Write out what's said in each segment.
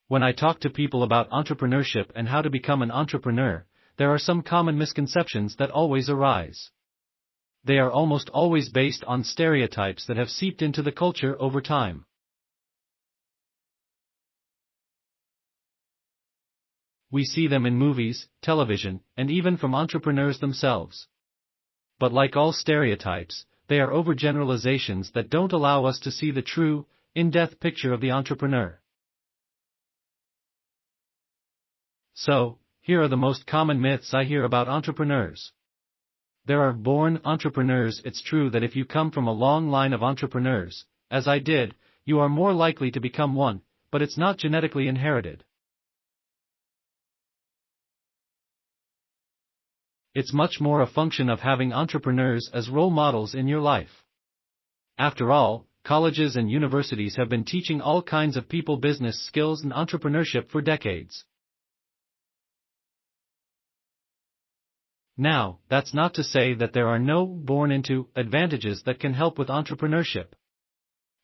When I talk to people about entrepreneurship and how to become an entrepreneur, there are some common misconceptions that always arise. They are almost always based on stereotypes that have seeped into the culture over time. We see them in movies, television, and even from entrepreneurs themselves. But like all stereotypes, they are overgeneralizations that don't allow us to see the true, in-depth picture of the entrepreneur. So, here are the most common myths I hear about entrepreneurs. There are born entrepreneurs. It's true that if you come from a long line of entrepreneurs, as I did, you are more likely to become one, but it's not genetically inherited. It's much more a function of having entrepreneurs as role models in your life. After all, colleges and universities have been teaching all kinds of people business skills and entrepreneurship for decades. Now, that's not to say that there are no born-into advantages that can help with entrepreneurship.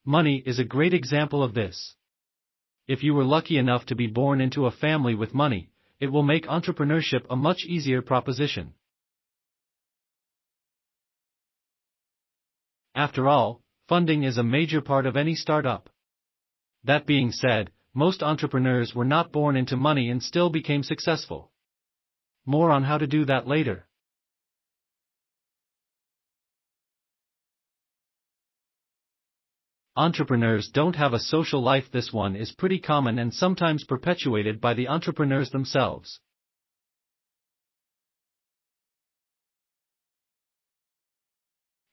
Money is a great example of this. If you were lucky enough to be born into a family with money, it will make entrepreneurship a much easier proposition. After all, funding is a major part of any startup. That being said, most entrepreneurs were not born into money and still became successful. More on how to do that later. Entrepreneurs don't have a social life. This one is pretty common and sometimes perpetuated by the entrepreneurs themselves.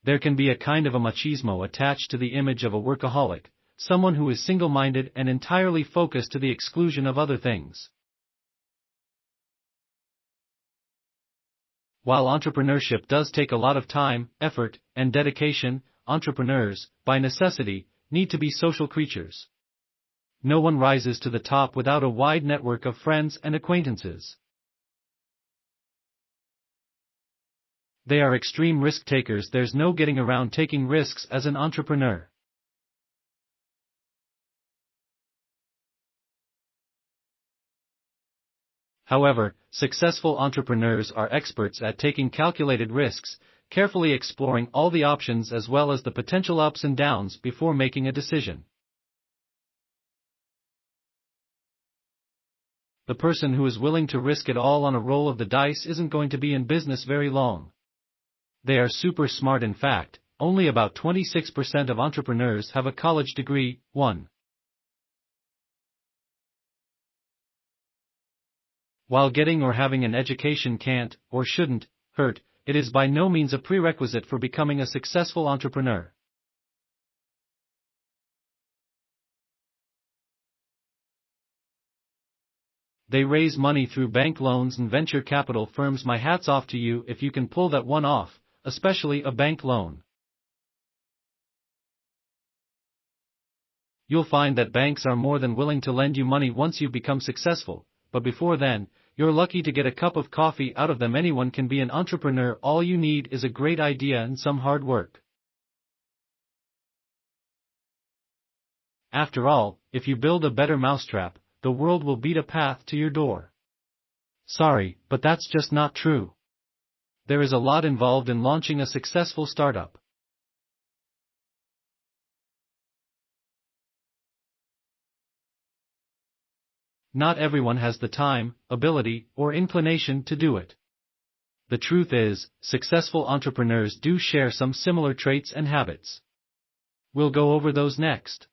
There can be a kind of a machismo attached to the image of a workaholic, someone who is single-minded and entirely focused to the exclusion of other things. While entrepreneurship does take a lot of time, effort, and dedication, entrepreneurs, by necessity, need to be social creatures. No one rises to the top without a wide network of friends and acquaintances. They are extreme risk takers. There's no getting around taking risks as an entrepreneur. However, successful entrepreneurs are experts at taking calculated risks, carefully exploring all the options as well as the potential ups and downs before making a decision. The person who is willing to risk it all on a roll of the dice isn't going to be in business very long. They are super smart. In fact, only about 26% of entrepreneurs have a college degree. 1. While getting or having an education can't, or shouldn't, hurt, it is by no means a prerequisite for becoming a successful entrepreneur. They raise money through bank loans and venture capital firms. My hat's off to you if you can pull that one off, especially a bank loan. You'll find that banks are more than willing to lend you money once you become successful, but before then, you're lucky to get a cup of coffee out of them. Anyone can be an entrepreneur. All you need is a great idea and some hard work. After all, if you build a better mousetrap, the world will beat a path to your door. Sorry, but that's just not true. There is a lot involved in launching a successful startup. Not everyone has the time, ability, or inclination to do it. The truth is, successful entrepreneurs do share some similar traits and habits. We'll go over those next.